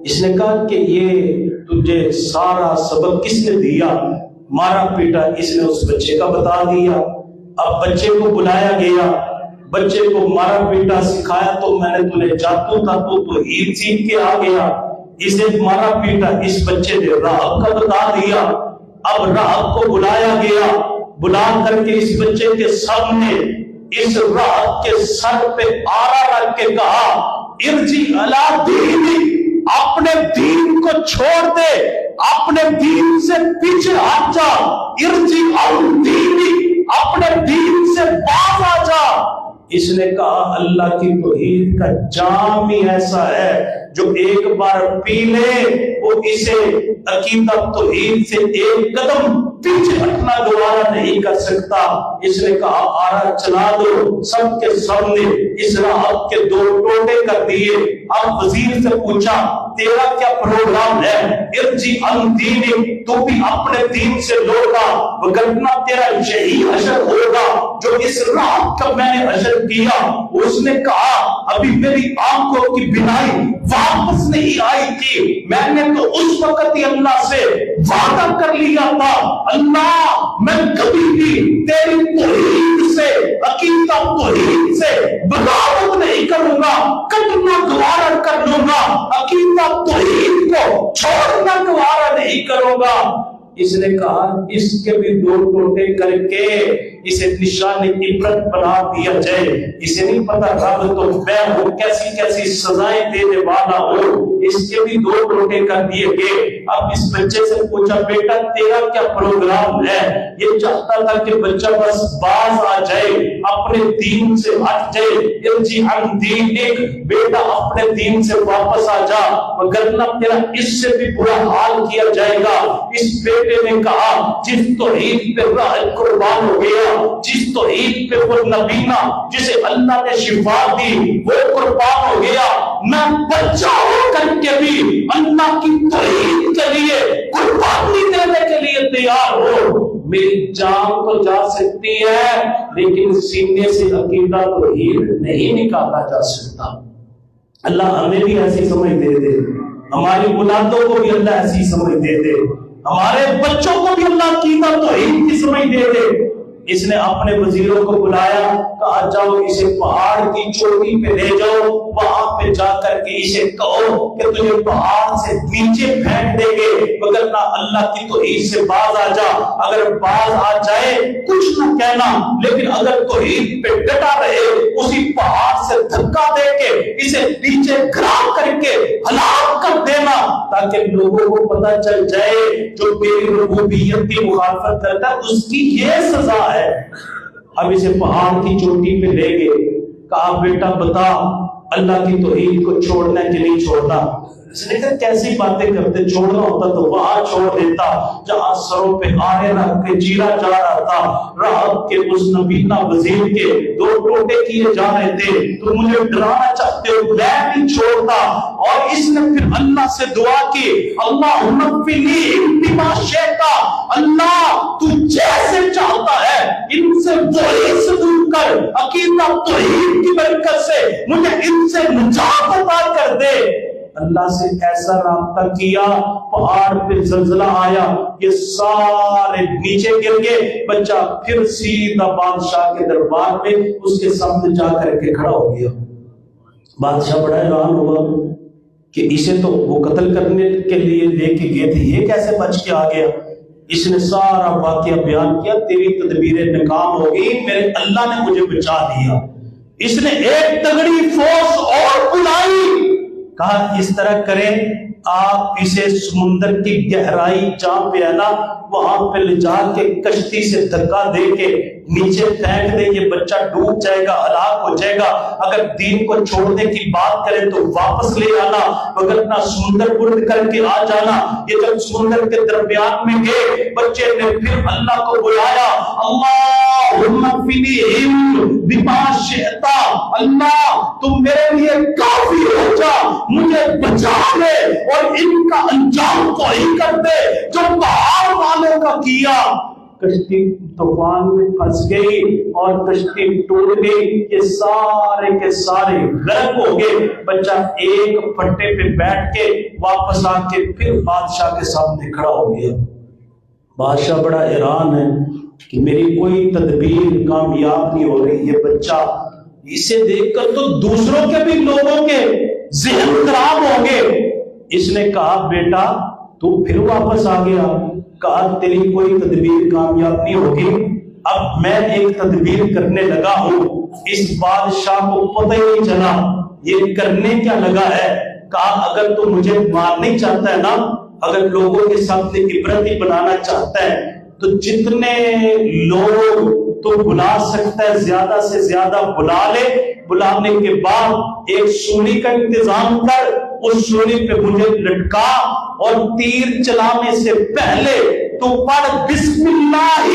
اس نے کہا کہ یہ تجھے سارا سبق کس نے دیا؟ مارا پیٹا اس نے اس بچے کا بتا دیا۔ اب بچے کو بلایا گیا، بچے کو مارا پیٹا سکھایا، تو میں نے تجھے جادو تھا تو عید سیکھ کے آ گیا۔ اسے مارا پیٹا اس بچے نے راہب کا بتا دیا۔ اب راہب کو بلایا گیا، بلا کر کے اس بچے کے سامنے اس راہب کے سر پہ آرا رکھ کے کہا ارجی علی دینی، اپنے دین کو چھوڑ دے، اپنے دین سے پیچھے ہٹ جا، ارجی علی دینی، اپنے دین سے باز آ جا۔ اس نے کہا اللہ کی توحید کا جام ہی ایسا ہے جو ایک بار پی لے وہ اسے عقیدہ توحید سے ایک قدم پیچھے ہٹنا گوارا نہیں کر سکتا۔ اس نے کہا آرا چلا دو، سب کے سامنے اس راہب کے 2 ٹوٹے کر دیے۔ اب وزیر سے پوچھا تیرا کیا پروگرام ہے؟ ارجی عن دینک، تو بھی اپنے دین سے لوٹا، وگرنہ تیرا یہی حشر ہوگا جو اس راہب کا میں نے حشر کیا۔ اس نے کہا ابھی میری آنکھوں کی بینائی واپس نہیں آئی تھی، میں نے تو اس وقت ہی اللہ سے وعدہ کر لیا تھا اللہ میں کبھی بھی تیری توحید سے، عقیدہ توحید سے بغاوت نہیں کروں گا، کٹنا گوارا کر لوں گا، عقیدہ توحید کو چھوڑنا گوارا نہیں کروں گا۔ اس نے کہا اس کے بھی 2 ٹوٹے کر کے اسے نشان عبرت بنا دیا جائے۔ اسے نہیں پتا رب تو میں ہوں، کیسی کیسی سزائیں دینے والا ہوں۔ اس کے بھی 2 ٹوٹے کر دیے گئے۔ اب اس بچے سے پوچھا بیٹا تیرا کیا پروگرام ہے؟ یہ چاہتا تھا کہ بچہ بس باز آ جائے، اپنے دین سے ہٹ جائے۔ ارجع عن دینک، بیٹا اپنے دین سے واپس آ جا، وگرنہ تیرا اس سے بھی برا حال کیا جائے گا۔ اس بیٹے بیٹے نے کہا جس توحید پہ راہ قربان ہو گیا، جس توحید پہ وہ نبینا جسے اللہ نے شفا دی وہ قربان ہو گیا، میں بچہ ہو کر کے بھی اللہ کی توحید کے لیے قربانی دینے کے لیے تیار ہو۔ میری جان تو جا سکتی ہے لیکن سینے سے عقیدہ توحید نہیں نکالا جا سکتا۔ اللہ ہمیں بھی ایسی سمجھ دے دے، ہماری اولادوں کو بھی اللہ ایسی سمجھ دے دے، ہمارے بچوں کو بھی اللہ عقیدہ توحید کی سمجھ دے دے۔ اس نے اپنے وزیروں کو بلایا، کہا جاؤ اسے پہاڑ کی چوٹی پہ لے جاؤ، وہاں پہ جا کر کے اسے کہو کہ تجھے پہاڑ سے نیچے پھینک دیں گے مگر نہ اللہ کی توحید سے باز آ جا، اگر باز آ جائے کچھ نہ کہنا، لیکن اگر توحید پہ ڈٹا رہے اسی پہاڑ سے دھکا دے کے اسے نیچے گرا کر کے ہلاک کر دینا، تاکہ لوگوں کو پتہ چل جائے جو میری ربوبیت کی مخالفت کرتا ہے اس کی یہ سزا ہے۔ اب اسے پہاڑ کی چوٹی پہ لے گئے، کہا بیٹا بتا اللہ کی توحید کو چھوڑنا کہ نہیں چھوڑنا؟ اس نے کہا کیسی باتیں کرتے، چھوڑنا ہوتا تو وہاں چھوڑ دیتا جہاں سروں پہ آنے رکھ کے چیرا جا رہا تھا، راحت کے اس نبینا وزیر کے 2 ٹوٹے کیے جا رہے تھے، تو مجھے ڈرانا چاہتے ہو میں نہیں چھوڑتا۔ اور اس نے پھر اللہ سے دعا کی، اللہم اغفر لی بما شئت، اللہ تو جیسے چاہتا ہے ان سے وہی سے دور کر، عقیدہ توحید کی برکت سے مجھے ان سے نجات عطا کر دے۔ اللہ سے ایسا رابطہ کیا، پہاڑ پہ زلزلہ آیا، یہ سارے نیچے گر گئے، بچہ پھر سیدھا بادشاہ کے دربار میں اس کے سامنے جا کر کے کھڑا ہو گیا۔ بادشاہ بڑا حیران ہوا کہ اسے تو وہ قتل کرنے کے لیے لے کے گئے تھے، یہ کیسے بچ کے آ گیا؟ اس نے سارا واقعہ بیان کیا، تیری تدبیریں ناکام ہو گئی، میرے اللہ نے مجھے بچا لیا۔ اس نے ایک تگڑی فورس اور بلائی، کہا اس طرح کریں آپ اسے سمندر کی گہرائی جہاں پہ ہے نا وہاں پہ لے جا کے کشتی سے دھکا دے کے نیچے پھینک دے، یہ بچہ ڈوب جائے گا، ہلاک ہو جائے گا، اگر دین کو چھوڑنے کی بات کرے تو واپس لے آنا، مگر نہ سمندر گرد کر کے آ جانا۔ یہ جب سمندر کے درمیان میں گئے بچے نے پھر اللہ کو بلایا، اللہم اغفر بما شئت، اللہ تم میرے لیے کافی ہو جا، مجھے بچا لے اور ان کا انجام تو ہی کر دے جو پہاڑ والوں کا کیا۔ کشتی طوفان میں پھنس گئی اور کشتی ٹوٹ گئی، یہ سارے کے سارے غرق ہو گئے۔ بچہ ایک پھٹے پہ بیٹھ کے واپس آ کے پھر بادشاہ کے سامنے کھڑا ہو گیا۔ بادشاہ بڑا حیران ہے کہ میری کوئی تدبیر کامیاب نہیں ہو رہی، یہ بچہ اسے دیکھ کر تو دوسروں کے بھی لوگوں کے ذہن خراب ہوں گے۔ اس نے کہا بیٹا تو پھر واپس آ گیا، کہا تیری کوئی تدبیر کامیاب نہیں ہوگی، اب میں ایک تدبیر کرنے لگا ہوں۔ اس بادشاہ کو پتہ ہی نہیں چلا یہ کرنے کیا لگا ہے۔ کہا اگر تو مجھے مارنا چاہتا ہے نا، اگر لوگوں کے سامنے عبرت ہی بنانا چاہتا ہے تو جتنے لوگ تو بلا سکتا ہے زیادہ سے زیادہ بلا لے، بلانے کے بعد ایک سولی کا انتظام کر، اس سولی پہ مجھے لٹکا اور تیر چلانے سے پہلے تو پڑھ بسم اللہ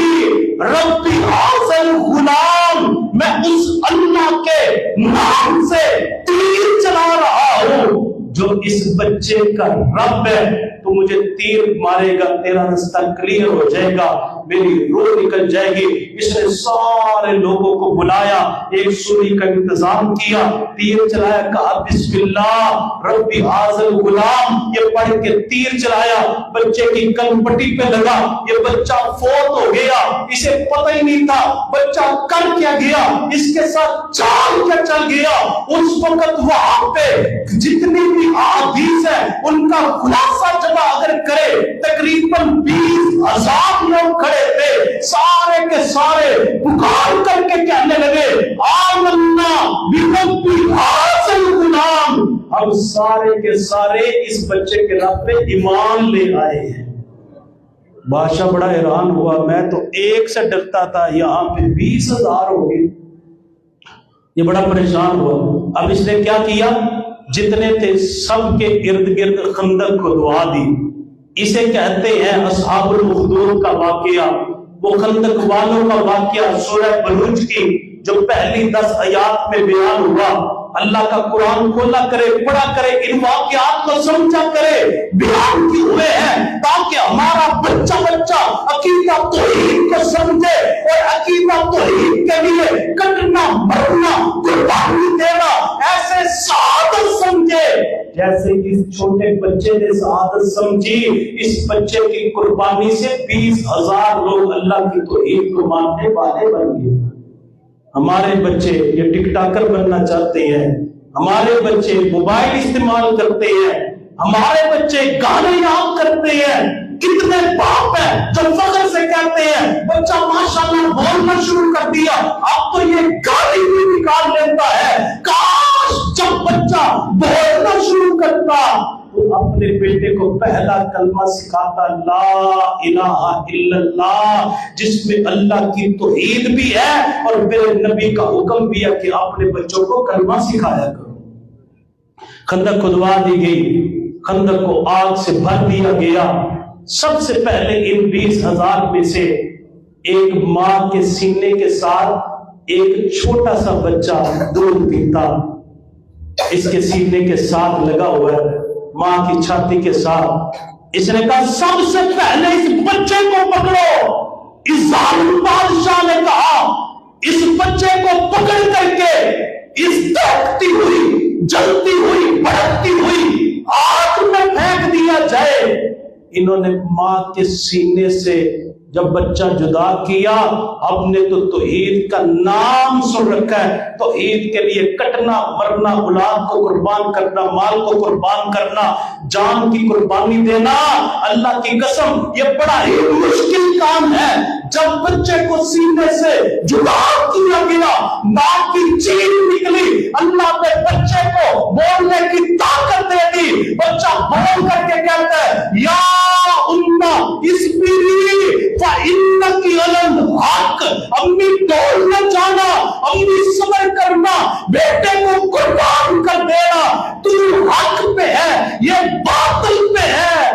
رب ھذا الغلام، میں اس اللہ کے نام سے تیر چلا رہا ہوں جو اس بچے کا رب ہے، تو مجھے تیر مارے گا، تیرا رستہ کلیئر ہو جائے گا، میری روح نکل جائے گی۔ اس نے سارے لوگوں کو بلایا، ایک سولی کا انتظام کیا، تیر چلایا، کہا بسم اللہ رب ھذا الغلام، یہ پڑھ کے تیر چلایا، بچے کی کن پٹی پہ لگا، یہ بچہ فوت ہو گیا، اسے پتہ ہی نہیں تھا بچہ کر کیا گیا، اس کے ساتھ چال کیا چل گیا۔ اس وقت وہاں پہ جتنی بھی احادیث ہیں ان کا خلاصہ جب اگر کرے تقریباً 20,000 لوگ کھڑے تھے، سارے کے سارے پکار کر کے کہنے لگے آمنا برب ھذا الغلام، اب سارے کے سارے اس بچے کے رب پہ ایمان لے آئے ہیں۔ بادشاہ بڑا حیران ہوا، میں تو ایک سے ڈرتا تھا، یہاں پہ 20,000 ہو گئے، یہ بڑا پریشان ہوا۔ اب اس نے کیا کیا، جتنے تھے سب کے ارد گرد خندق کھدوا دی، اسے کہتے ہیں اصحاب الاخدود کا واقعہ، وہ خندق والوں کا واقعہ سورہ بروج کی جو پہلی 10 آیات میں بیان ہوا۔ اللہ کا قرآن کھولا کرے، پڑھا کرے، ان واقعات کو سمجھا کرے، بیان کیے ہوئے ہیں تاکہ ہمارا بچہ عقیدہ توحید کو سمجھے اور عقیدہ توحید کے لیے کٹنا، مرنا، قربانی دینا ایسے سعادت سمجھے جیسے اس چھوٹے بچے نے سعادت سمجھی۔ اس بچے کی قربانی سے 20,000 لوگ اللہ کی توحید کو ماننے والے بن گئے۔ ہمارے بچے یہ ٹک ٹاکر بننا چاہتے ہیں، ہمارے بچے موبائل استعمال کرتے ہیں، ہمارے بچے گانے یاد کرتے ہیں۔ کتنے باپ ہیں جو فخر سے کہتے ہیں بچہ ماشاءاللہ بولنا شروع کر دیا، اب تو یہ گالی بھی نکال لیتا ہے۔ کاش جب بچہ بولنا شروع کرتا تو اپنے بیٹے کو پہلا کلمہ سکھاتا، لا الہ الا اللہ، جس میں اللہ کی توحید بھی ہے اور میرے نبی کا حکم بھی ہے کہ اپنے بچوں کو کلمہ سکھایا کرو۔ خندق کھدوا دی گئی، خندق کو آگ سے بھر دیا گیا۔ سب سے پہلے ان 20,000 میں سے ایک ماں کے سینے کے ساتھ ایک چھوٹا سا بچہ دودھ پیتا، اس کے سینے کے ساتھ لگا ہوا ہے، ماں کی چھاتی کے ساتھ۔ اس نے کہا سب سے پہلے اس بچے کو پکڑو۔ اس ظالم بادشاہ نے کہا اس بچے کو پکڑ کر کے اس دہکتی ہوئی، جلتی ہوئی، بھڑکتی ہوئی آگ میں پھینک دیا جائے۔ انہوں نے ماں کے سینے سے جب بچہ جدا کیا، اب نے تو توحید کا نام سن رکھا ہے، توحید کے لیے کٹنا، مرنا، اولاد کو قربان کرنا، مال کو قربان کرنا، جان کی قربانی دینا، اللہ کی قسم یہ بڑا ہی مشکل کام ہے۔ جب بچے کو سینے سے جدا کیا گیا، ماں کی چین نکلی، اللہ نے بچے کو بولنے کی طاقت دے دی۔ بچہ بول کر کے کہتا ہے یا امّا اصبری فإنکی علی الحق، امی ڈول نہ جانا، امی صبر کرنا، بیٹے کو قربان کر دینا، تو حق پہ ہے، یہ باطل پہ ہے۔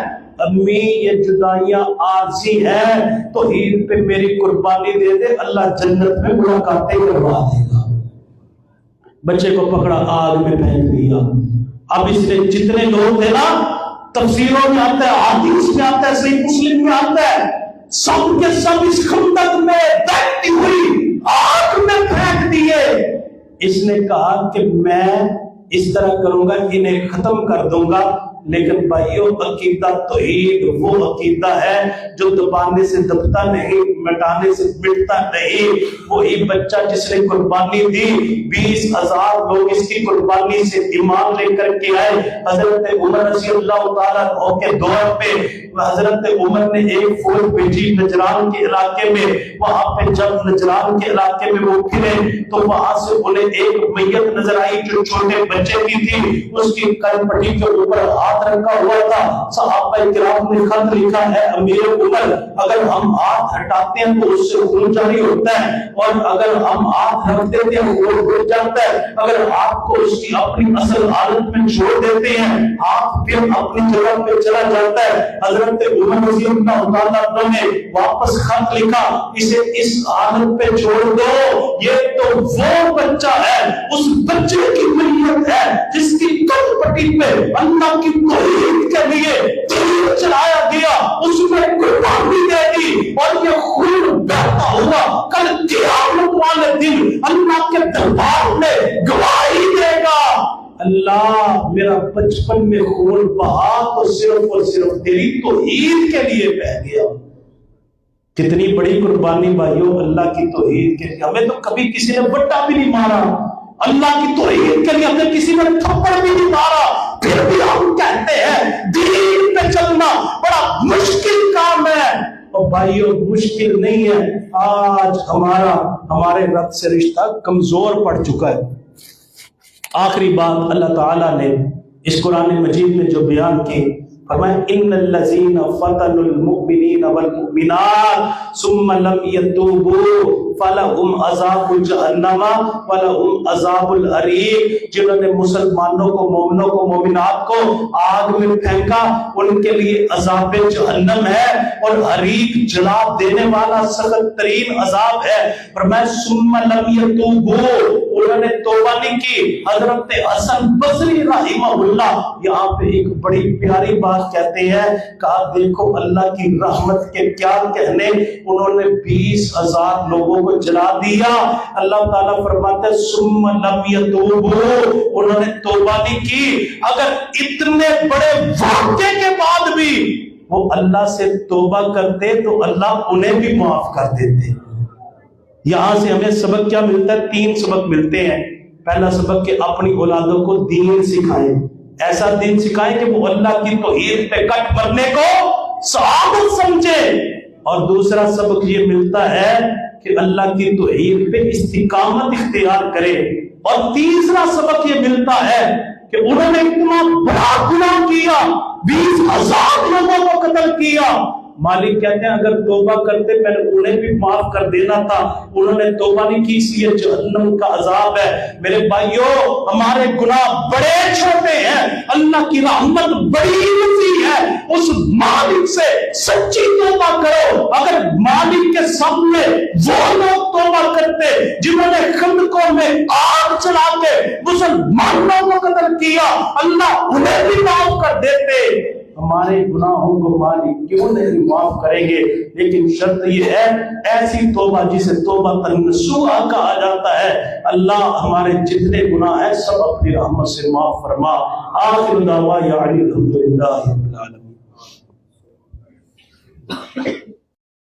امی یہ جدائیاں عارضی ہیں، توحید پہ میری قربانی دے دے، اللہ جنت میں ملاقاتیں کروا دے گا۔ بچے کو پکڑا، آگ میں پھینک دیا۔ اب اس نے جتنے لوگ تھے نا، تفسیروں میں آتا ہے، حدیث میں آتا ہے، صحیح مسلم میں آتا ہے، سب کے سب اس خندق میں دہتی ہوئی آگ میں پھینک دیے۔ اس نے کہا کہ میں اس طرح کروں گا، انہیں ختم کر دوں گا، لیکن بھائیو عقیدہ توحید وہ عقیدہ ہے جو دبانے سے دبتا نہیں، مٹانے سے مٹتا نہیں۔ وہی بچہ جس نے قربانی دی، 20,000 لوگ اس کی قربانی سے ایمان لے کر کے آئے۔ حضرت عمر رضی اللہ تعالیٰ عنہ کے دور پہ حضرت عمر نے ایک فوج بھیجی نجران کے علاقے میں۔ وہاں پہ جب نجران کے علاقے میں وہ پھرے تو وہاں سے انہیں ایک میت نظر آئی جو چھوٹے بچے کی تھی، اس کی کن پٹی کے اوپر ہاتھ رکھا ہوا تھا۔ صحابہ کرام نے خط لکھا ہے امیر عمر اگر ہم ہاتھ ہٹاتے ہیں تو اس سے خون جاری ہوتا ہے، اور اگر ہم ہاتھ رکھ دیتے ہیں وہ رک جاتا ہے، اگر ہاتھ کو اس کی اپنی اصل حالت میں چھوڑ دیتے ہیں ہاتھ پھر اپنی جگہ پہ چلا جاتا ہے۔ حضرت عمر رضی اللہ تعالیٰ عنہ نے واپس خط لکھا اسے اس حالت پہ چھوڑ دو، یہ تو وہ بچہ ہے، اس بچے کی میت ہے جس کی کن پٹی پہ اللہ کی توحید کے لیے تیر چلایا گیا، اس میں قربانی دے دی اور یہ خون بہتا ہوا کل قیامت والے دن اللہ کے دربار میں گواہی دے گا۔ اللہ میرا بچپن میں خون بہا تو صرف اور صرف تیری توحید کے لیے بہ گیا۔ کتنی بڑی قربانی بھائیو اللہ کی توحید کے لیے۔ ہمیں تو کبھی کسی نے بٹا بھی نہیں مارا، اللہ کی توحید کے لیے ہمیں کسی نے تھپڑ بھی نہیں مارا، پھر بھی ہم کہتے ہیں دین پہ چلنا بڑا مشکل کام ہے۔ اور بھائیو مشکل نہیں ہے، آج ہمارے رب سے رشتہ کمزور پڑ چکا ہے۔ آخری بات اللہ تعالیٰ نے اس قرآن مجید میں جو بیان کی، فرمایا ان الذین فتنوا المؤمنین والمؤمنات ثم لم يتوبوا فلهم عذاب جہنم ولهم عذاب الحریق، جنہوں نے مسلمانوں کو، مومنوں کو، مومنات کو آگ میں پھینکا ان کے لیے عذاب جہنم ہے اور حریق جلا دینے والا سخت ترین عذاب ہے۔ فرمایا ثم لم يتوبوا، انہوں نے توبہ نہیں کی۔ حضرت حسن بصری رحمہ اللہ یہاں پہ ایک بڑی پیاری بات کہتے ہیں، کہا دیکھو اللہ کی رحمت کے کیا کہنے، انہوں نے 20,000 لوگوں کو جلا دیا۔ اللہ تعالیٰ فرماتے ہیں ثم لم يتوبوا، انہوں نے توبہ نہیں کی۔ اگر اتنے بڑے واقعے کے بعد بھی وہ اللہ سے توبہ کرتے تو اللہ انہیں بھی معاف کر دیتے۔ یہاں سے ہمیں سبق کیا ملتا ہے؟ 3 سبق ملتے ہیں۔ پہلا سبق کہ اپنی اولادوں کو دین سکھائیں، ایسا دین سکھائیں کہ وہ اللہ کی توحید پہ کٹ مرنے کو سعادت سمجھے۔ اور دوسرا سبق یہ ملتا ہے کہ اللہ کی توحید پہ استقامت اختیار کرے۔ اور تیسرا سبق یہ ملتا ہے کہ انہوں نے اتنا بڑا گناہ کیا، 20,000 لوگوں کو قتل کیا۔ مالک کہتے ہیں اگر توبہ کرتے میں نے انہیں بھی معاف کر دینا تھا، انہوں نے توبہ نہیں کی، اس لیے جہنم کا عذاب ہے۔ میرے بھائیوں، ہمارے گناہ بڑے چھوٹے ہیں، اللہ کی رحمت بڑی وسیع ہے۔ اس مالک سے سچی توبہ کرو۔ اگر مالک کے سامنے وہ لوگ توبہ کرتے جنہوں نے خندقوں میں آگ چلا کے مسلمانوں کو قتل کیا، اللہ انہیں بھی معاف کر دیتے۔ ہمارے گناہوں کو مالک کیوں نہیں معاف کریں گے؟ لیکن شرط یہ ہے ایسی توبہ جسے توبہ نصوحہ کہا جاتا ہے۔ اللہ ہمارے جتنے گناہ ہیں سب اپنی رحمت سے معاف فرما۔ آخر دعوانا الحمدللہ۔